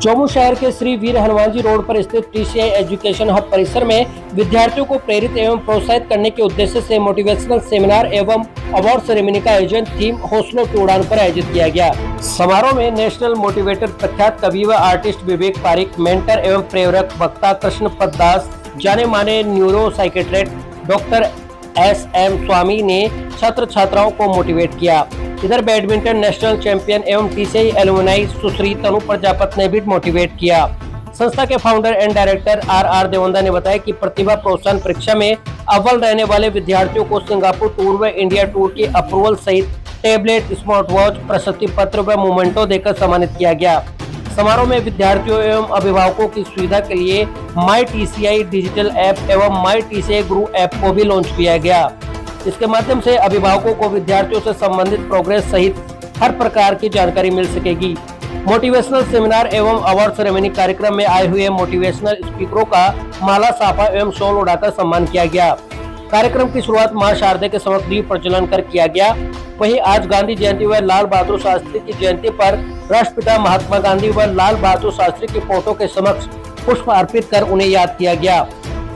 चौमू शहर के श्री वीर हनुमान जी रोड पर स्थित टीसीआई एजुकेशन हब परिसर में विद्यार्थियों को प्रेरित एवं प्रोत्साहित करने के उद्देश्य से मोटिवेशनल सेमिनार एवं अवार्ड सेरेमनी का आयोजन थीम हौसलों की उड़ान पर आयोजित किया गया। समारोह में नेशनल मोटिवेटर प्रख्यात कवि व आर्टिस्ट विवेक पारिक, मेंटर एवं प्रेरक वक्ता कृष्णपद दास, जाने माने न्यूरो साइकेट्रिस्ट डॉक्टर SM स्वामी ने छात्र छात्राओं को मोटिवेट किया। इधर बैडमिंटन नेशनल चैंपियन एवं टीसीआई एलुमनाई सुश्री तनु प्रजापत ने भी मोटिवेट किया। संस्था के founder and director RR Devanda ने बताया कि प्रतिभा प्रोत्साहन परीक्षा में अव्वल रहने वाले विद्यार्थियों को सिंगापुर टूर व इंडिया टूर की अप्रूवल सहित टैबलेट, स्मार्ट वॉच, प्रशस्ति पत्र व मोमेंटो देकर सम्मानित किया गया। समारोह में विद्यार्थियों एवं अभिभावकों की सुविधा के लिए माई TCI डिजिटल ऐप एवं माई TCI गुरु ऐप को भी लॉन्च किया गया। इसके माध्यम से अभिभावकों को विद्यार्थियों से संबंधित प्रोग्रेस सहित हर प्रकार की जानकारी मिल सकेगी। मोटिवेशनल सेमिनार एवं अवार्ड सेरेमनी कार्यक्रम में आए हुए मोटिवेशनल स्पीकरों का माला साफा एवं शॉल उड़ाकर सम्मान किया गया। कार्यक्रम की शुरुआत मां शारदे के समक्ष दीप प्रज्वलन कर किया गया। वहीं आज गांधी जयंती व लाल बहादुर शास्त्री की जयंती पर राष्ट्रपिता महात्मा गांधी व लाल बहादुर शास्त्री की फोटो के समक्ष पुष्प अर्पित कर उन्हें याद किया गया।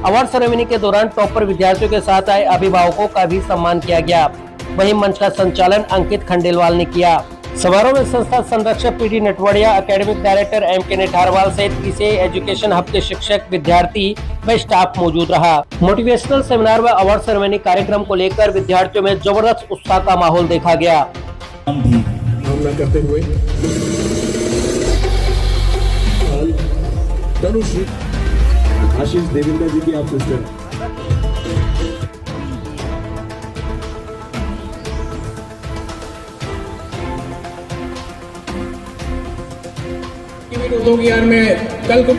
अवार्ड सेरेमनी के दौरान टॉपर विद्यार्थियों के साथ आए अभिभावकों का भी सम्मान किया गया। वहीं मंच का संचालन अंकित खंडेलवाल ने किया। समारोह में संस्था संरक्षक PD नटवड़िया, एकेडमिक डायरेक्टर MK नेठारवाल सहित TCI एजुकेशन हब के शिक्षक, विद्यार्थी व स्टाफ मौजूद रहा। मोटिवेशनल सेमिनार व अवार्ड सेरेमनी कार्यक्रम को लेकर विद्यार्थियों में जबरदस्त उत्साह का माहौल देखा गया। करते हुए तनुश्री आशीष देवेंद्र जी की आप सिस्टर यार मैं कल को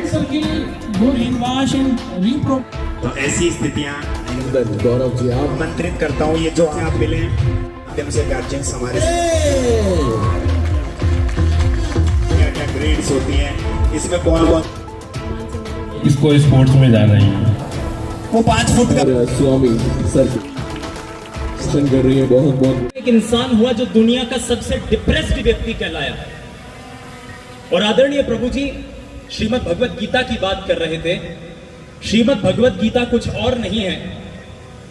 तो ऐसी स्थितियां गौरव जी आप आमंत्रित करता हूँ। ये जो आप मिले माध्यम से गार्जियंस हमारे क्या क्या ग्रेड्स होती हैं, इसमें कौन कौन इसको स्पोर्ट्स में जाना ही है। वो 5 फुट का स्वामी सर कर रही है। बहुत बहुत एक इंसान हुआ जो दुनिया का सबसे डिप्रेस्ड व्यक्ति कहलाया। और आदरणीय प्रभु जी श्रीमद् भगवत गीता की बात कर रहे थे। श्रीमद् भगवत गीता कुछ और नहीं है,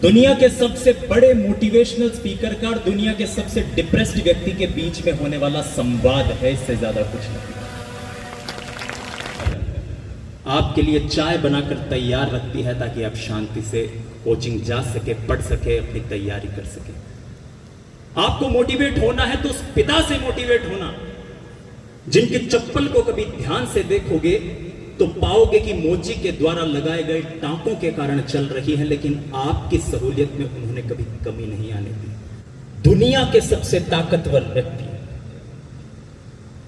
दुनिया के सबसे बड़े मोटिवेशनल स्पीकर का और दुनिया के सबसे डिप्रेस्ड व्यक्ति के बीच में होने वाला संवाद है। इससे ज्यादा कुछ नहीं। आपके लिए चाय बनाकर तैयार रखती है ताकि आप शांति से कोचिंग जा सके, पढ़ सके, अपनी तैयारी कर सके। आपको मोटिवेट होना है तो उस पिता से मोटिवेट होना जिनके चप्पल को कभी ध्यान से देखोगे तो पाओगे कि मोची के द्वारा लगाए गए टांकों के कारण चल रही है, लेकिन आपकी सहूलियत में उन्होंने कभी कमी नहीं आने दी। दुनिया के सबसे ताकतवर व्यक्ति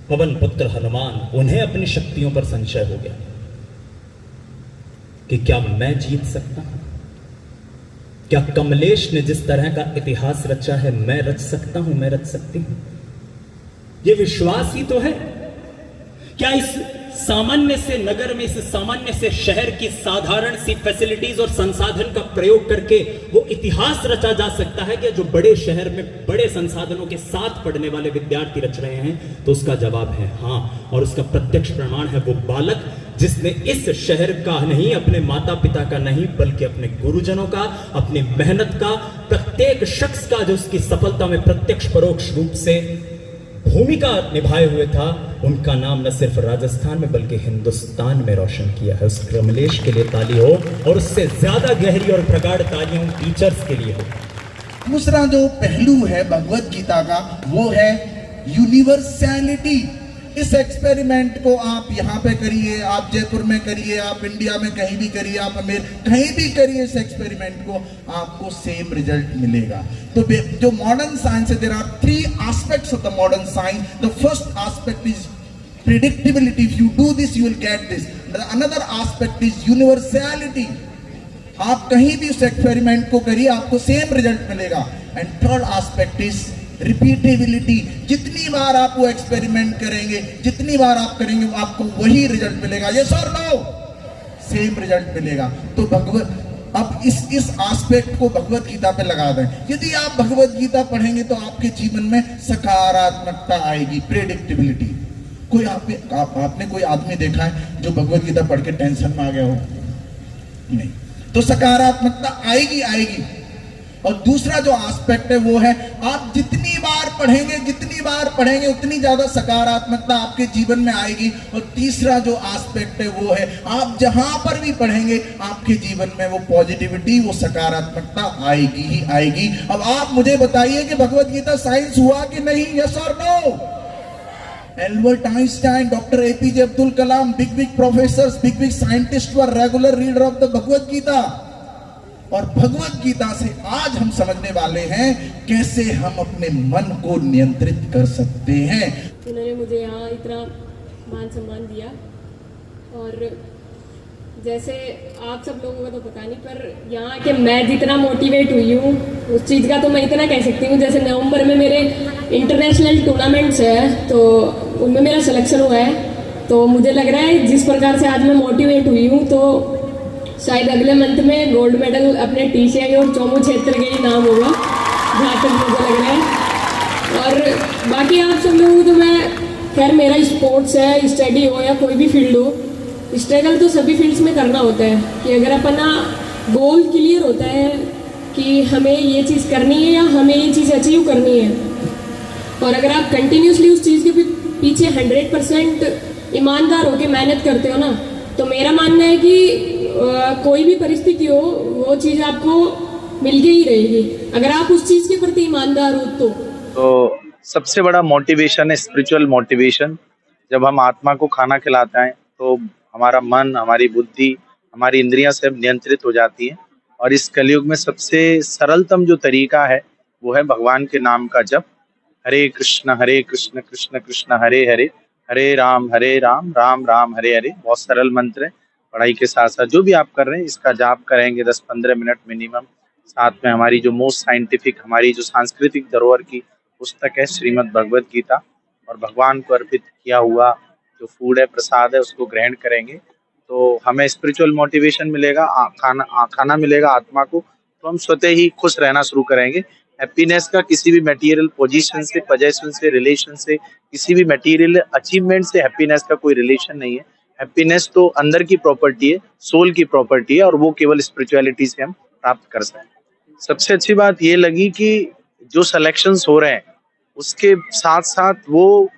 पवन पुत्र हनुमान, उन्हें अपनी शक्तियों पर संशय हो गया कि क्या मैं जीत सकता हूं? क्या कमलेश ने जिस तरह का इतिहास रचा है मैं रच सकता हूं, मैं रच सकती हूं? ये विश्वास ही तो है। क्या इस सामान्य से नगर में, इस सामान्य से शहर की साधारण सी फैसिलिटीज और संसाधन का प्रयोग करके वो इतिहास रचा जा सकता है कि जो बड़े शहर में बड़े संसाधनों के साथ पढ़ने वाले विद्यार्थी रच रहे हैं? तो उसका जवाब है हां। और उसका प्रत्यक्ष प्रमाण है वो बालक जिसने इस शहर का नहीं, अपने माता पिता का नहीं, बल्कि अपने गुरुजनों का, अपनी मेहनत का, प्रत्येक शख्स का जो उसकी सफलता में प्रत्यक्ष परोक्ष रूप से भूमिका निभाए हुए था, उनका नाम न सिर्फ राजस्थान में बल्कि हिंदुस्तान में रोशन किया है। उस कमलेश के लिए ताली हो और उससे ज्यादा गहरी और प्रगाढ़ तालियां टीचर्स के लिए हो। दूसरा जो पहलू है भगवत गीता का वो है यूनिवर्सैलिटी। इस एक्सपेरिमेंट को आप यहाँ पे करिए, आप जयपुर में करिए, आप इंडिया में कहीं भी करिए, आप कहीं भी करिए इस एक्सपेरिमेंट को, आपको सेम रिजल्ट मिलेगा। तो जो मॉडर्न साइंस है, there are 3 aspects of the modern science. The first aspect is predictability. If you do this you will get this. Another aspect is universality. आप कहीं भी उस एक्सपेरिमेंट को करिए आपको सेम रिजल्ट मिलेगा। And third aspect is repeatability. जितनी बार आप वो एक्सपेरिमेंट करेंगे, जितनी बार आप करेंगे आपको वही रिजल्ट मिलेगा। यस और नो? सेम रिजल्ट मिलेगा। तो अब इस एस्पेक्ट को भगवत गीता पे लगा दें। यदि आप भगवत गीता पढ़ेंगे तो आपके जीवन में सकारात्मकता आएगी, प्रेडिक्टेबिलिटी। कोई आपने कोई आदमी देखा है जो भगवत गीता पढ़ के टेंशन में आ गया हो? नहीं। तो सकारात्मकता आएगी आएगी। और दूसरा जो एस्पेक्ट है वो है, आप जितनी बार पढ़ेंगे उतनी ज्यादा सकारात्मकता आपके जीवन में आएगी। और तीसरा जो एस्पेक्ट है वो है, आप जहां पर भी पढ़ेंगे आपके जीवन में वो पॉजिटिविटी, वो सकारात्मकता आएगी ही आएगी। अब आप मुझे बताइए कि भगवत गीता साइंस हुआ कि नहीं? यस और no? Albert Einstein, doctor APJ Abdul Kalam, big professors, big scientist were regular reader of the Bhagavad Gita. और भगवत गीता से आज हम समझने वाले हैं कैसे हम अपने मन को नियंत्रित कर सकते हैं। उन्होंने मुझे यहाँ इतना मान सम्मान दिया, और जैसे आप सब लोगों को तो पता नहीं, पर यहाँ के मैं जितना मोटिवेट हुई हूँ उस चीज़ का तो मैं इतना कह सकती हूँ, जैसे नवंबर में मेरे इंटरनेशनल टूर्नामेंट्स है तो उनमें मेरा सिलेक्शन हुआ है। तो मुझे लग रहा है जिस प्रकार से आज मैं मोटिवेट हुई हूँ तो शायद अगले मंथ में गोल्ड मेडल अपने टीसीआई और चोमू क्षेत्र के ही नाम होगा, जहाँ तक मुझे लग रहा है। और बाकी आप सब लोगों को तो मैं, खैर मेरा स्पोर्ट्स है, स्टडी हो या कोई भी फील्ड हो, स्ट्रगल तो सभी फील्ड्स में करना होता है। कि अगर अपना गोल क्लियर होता है कि हमें ये चीज़ करनी है या हमें ये चीज़ अचीव करनी है, और अगर आप कंटिन्यूसली उस चीज़ के पीछे 100% ईमानदार होकर मेहनत करते हो ना, तो मेरा मानना है कि कोई भी परिस्थिति हो वो चीज़ आपको मिल के ही रहेगी, अगर आप उस चीज़ के प्रति ईमानदार हो तो सबसे बड़ा मोटिवेशन है स्पिरिचुअल मोटिवेशन। जब हम आत्मा को खाना खिलाते हैं तो हमारा मन, हमारी बुद्धि, हमारी इंद्रियां सब नियंत्रित हो जाती हैं। और इस कलयुग में सबसे सरलतम जो तरीका है वो है भगवान के नाम का जप। हरे कृष्ण कृष्ण कृष्ण हरे हरे, हरे राम राम राम हरे हरे। बहुत सरल मंत्र है। पढ़ाई के साथ साथ जो भी आप कर रहे हैं इसका जाप करेंगे 10-15 मिनट मिनिमम। साथ में हमारी जो मोस्ट साइंटिफिक, हमारी जो सांस्कृतिक धरोहर की पुस्तक है श्रीमद् भगवत गीता, और भगवान को अर्पित किया हुआ जो फूड है, प्रसाद है, उसको ग्रहण करेंगे तो हमें स्पिरिचुअल मोटिवेशन मिलेगा, खाना मिलेगा आत्मा को, तो हम स्वतः ही खुश रहना शुरू करेंगे। हैप्पीनेस का किसी भी मटेरियल पोजीशन से, पोजेशन से, रिलेशन से, किसी भी मटेरियल अचीवमेंट से हैप्पीनेस का कोई रिलेशन नहीं है। हैप्पीनेस तो अंदर की प्रॉपर्टी है, सोल की प्रॉपर्टी है, और वो केवल स्पिरिचुअलिटी से हम प्राप्त कर सकते हैं। सबसे अच्छी बात ये लगी कि जो सिलेक्शंस हो रहे हैं उसके साथ साथ वो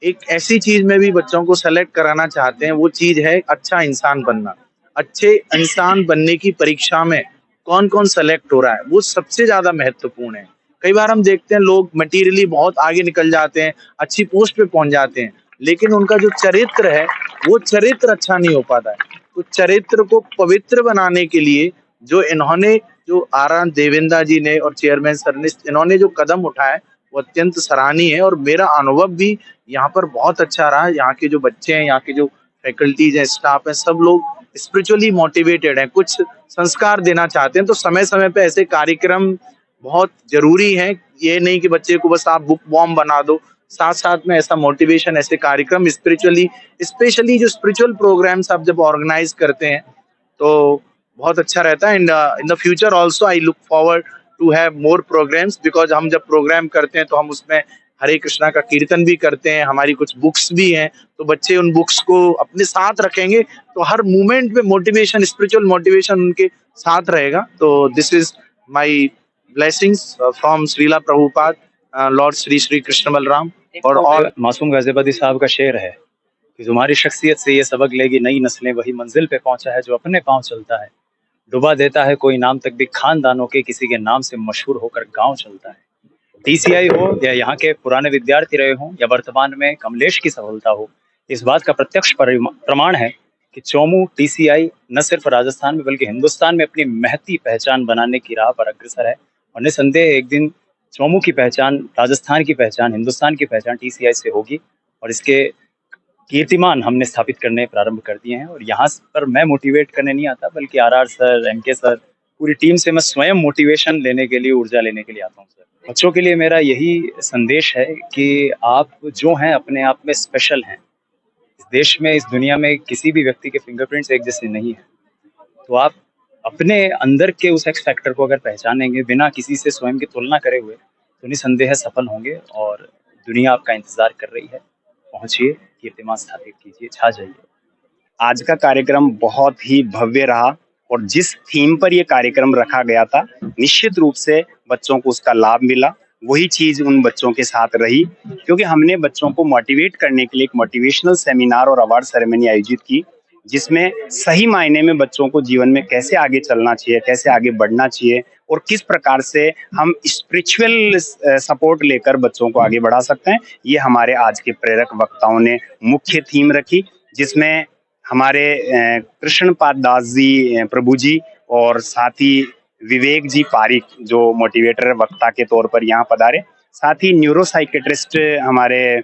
एक ऐसी चीज में भी बच्चों को सेलेक्ट कराना चाहते हैं, वो चीज है अच्छा इंसान बनना। अच्छे इंसान बनने की परीक्षा में कौन कौन सेलेक्ट हो रहा है वो सबसे ज्यादा महत्वपूर्ण है। कई बार हम देखते हैं लोग मटीरियली बहुत आगे निकल जाते हैं, अच्छी पोस्ट पे पहुंच जाते हैं, लेकिन उनका जो चरित्र है वो चरित्र अच्छा नहीं हो पाता है। तो चरित्र को पवित्र बनाने के लिए जो इन्होंने, जो आर देवेंद्र जी ने और चेयरमैन सर ने इन्होंने जो कदम उठाए वो अत्यंत सराहनीय है। और मेरा अनुभव भी यहाँ पर बहुत अच्छा रहा। यहाँ के जो बच्चे हैं, यहाँ के जो फैकल्टीज हैं, स्टाफ हैं, सब लोग स्पिरिचुअली मोटिवेटेड हैं, कुछ संस्कार देना चाहते हैं। तो समय समय पे ऐसे कार्यक्रम बहुत जरूरी है। ये नहीं कि बच्चे को बस आप बुक वॉर्म बना दो, साथ साथ में ऐसा मोटिवेशन, ऐसे कार्यक्रम स्पिरिचुअली, स्पेशली जो स्पिरिचुअल प्रोग्राम्स आप जब ऑर्गेनाइज करते हैं तो बहुत अच्छा रहता है। In the future also I look forward to have more programs, because हम जब प्रोग्राम करते हैं तो हम उसमें हरे कृष्णा का कीर्तन भी करते हैं, हमारी कुछ बुक्स भी हैं, तो बच्चे उन बुक्स को अपने साथ रखेंगे तो हर मोमेंट में मोटिवेशन, स्पिरिचुअल मोटिवेशन उनके साथ रहेगा। तो this is my blessings from Shrila Prabhupada, lord Shri Shri Krishna Balaram और ऑल। मासूम गाजियाबादी साहब का शेर है कि तुम्हारी शख्सियत से ये सबक लेगी नई नस्लें, वही मंजिल पे पहुंचा है जो अपने पांव चलता है, डुबा देता है कोई नाम तक भी खानदानों के, किसी के नाम से मशहूर होकर गांव चलता है। टीसीआई हो या यहाँ के पुराने विद्यार्थी रहे हों या वर्तमान में कमलेश की सफलता हो, इस बात का प्रत्यक्ष प्रमाण है कि चोमू टीसीआई न सिर्फ राजस्थान में बल्कि हिंदुस्तान में अपनी महती पहचान बनाने की राह पर अग्रसर है। और निसंदेह एक दिन चोमू की पहचान, राजस्थान की पहचान, हिंदुस्तान की पहचान टीसीआई से होगी, और इसके कीर्तिमान हमने स्थापित करने प्रारंभ कर दिए हैं। और यहाँ पर मैं मोटिवेट करने नहीं आता, बल्कि आरआर सर, एमके सर, पूरी टीम से मैं स्वयं मोटिवेशन लेने के लिए, ऊर्जा लेने के लिए आता हूँ। सर, बच्चों के लिए मेरा यही संदेश है कि आप जो हैं अपने आप में स्पेशल हैं। इस देश में, इस दुनिया में किसी भी व्यक्ति के फिंगरप्रिंट्स एक जैसे नहीं है। तो आप अपने अंदर के उस एक्स फैक्टर को अगर पहचानेंगे बिना किसी से स्वयं की तुलना करे हुए, तो निसंदेह सफल होंगे और दुनिया आपका इंतजार कर रही है। पहुंचिए, कीर्तिमान स्थापित कीजिए, छा जाइए। आज का कार्यक्रम बहुत ही भव्य रहा और जिस थीम पर यह कार्यक्रम रखा गया था, निश्चित रूप से बच्चों को उसका लाभ मिला। वही चीज उन बच्चों के साथ रही, क्योंकि हमने बच्चों को मोटिवेट करने के लिए एक मोटिवेशनल सेमिनार और अवार्ड सेरेमनी आयोजित की, जिसमें सही मायने में बच्चों को जीवन में कैसे आगे चलना चाहिए, कैसे आगे बढ़ना चाहिए और किस प्रकार से हम स्पिरिचुअल सपोर्ट लेकर बच्चों को आगे बढ़ा सकते हैं, ये हमारे आज के प्रेरक वक्ताओं ने मुख्य थीम रखी, जिसमें हमारे कृष्णपाद दास जी प्रभु जी और साथ ही विवेक जी पारिक जो मोटिवेटर वक्ता के तौर पर यहाँ पधारे, साथ ही न्यूरोसाइकेट्रिस्ट हमारे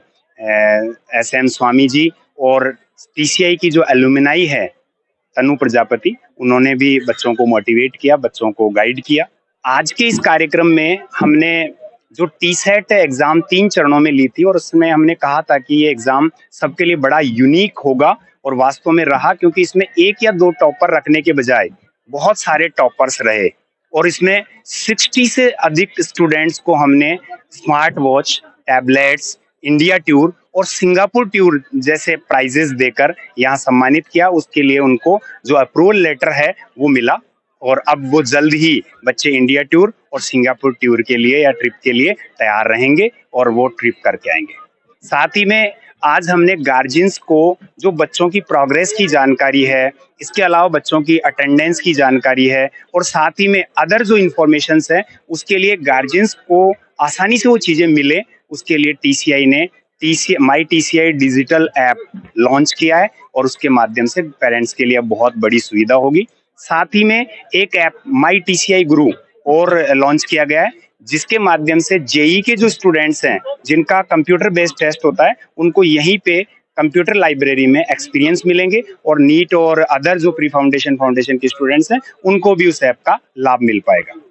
SM स्वामी जी और TCI की जो एलुमनाई है तनु प्रजापति, उन्होंने भी बच्चों को मोटिवेट किया, बच्चों को गाइड किया। आज के इस कार्यक्रम में हमने जो TSET एग्जाम 3 चरणों में ली थी और उसमें हमने कहा था कि ये एग्जाम सबके लिए बड़ा यूनिक होगा और वास्तव में रहा, क्योंकि इसमें 1 या 2 टॉपर रखने के बजाय बहुत सारे टॉपर्स रहे और इसमें 60 से अधिक स्टूडेंट्स को हमने smart watch, tablets, India tour और सिंगापुर टूर जैसे प्राइजेस देकर यहाँ सम्मानित किया। उसके लिए उनको जो अप्रूवल लेटर है वो मिला और अब वो जल्द ही बच्चे इंडिया टूर और सिंगापुर टूर के लिए या ट्रिप के लिए तैयार रहेंगे और वो ट्रिप करके आएंगे। साथ ही में आज हमने गार्जियंस को जो बच्चों की प्रोग्रेस की जानकारी है, इसके अलावा बच्चों की अटेंडेंस की जानकारी है और साथ ही में अदर जो इन्फॉर्मेशंस है, उसके लिए गार्जियंस को आसानी से वो चीज़ें मिले, उसके लिए TCI ने माई TCI डिजिटल ऐप लॉन्च किया है और उसके माध्यम से पेरेंट्स के लिए अब बहुत बड़ी सुविधा होगी। साथ ही में एक ऐप माई TCI गुरु और लॉन्च किया गया है, जिसके माध्यम से JEE के जो स्टूडेंट्स हैं जिनका कंप्यूटर बेस्ड टेस्ट होता है, उनको यहीं पे कंप्यूटर लाइब्रेरी में एक्सपीरियंस मिलेंगे और नीट और अदर जो प्री फाउंडेशन के स्टूडेंट्स हैं उनको भी उस ऐप का लाभ मिल पाएगा।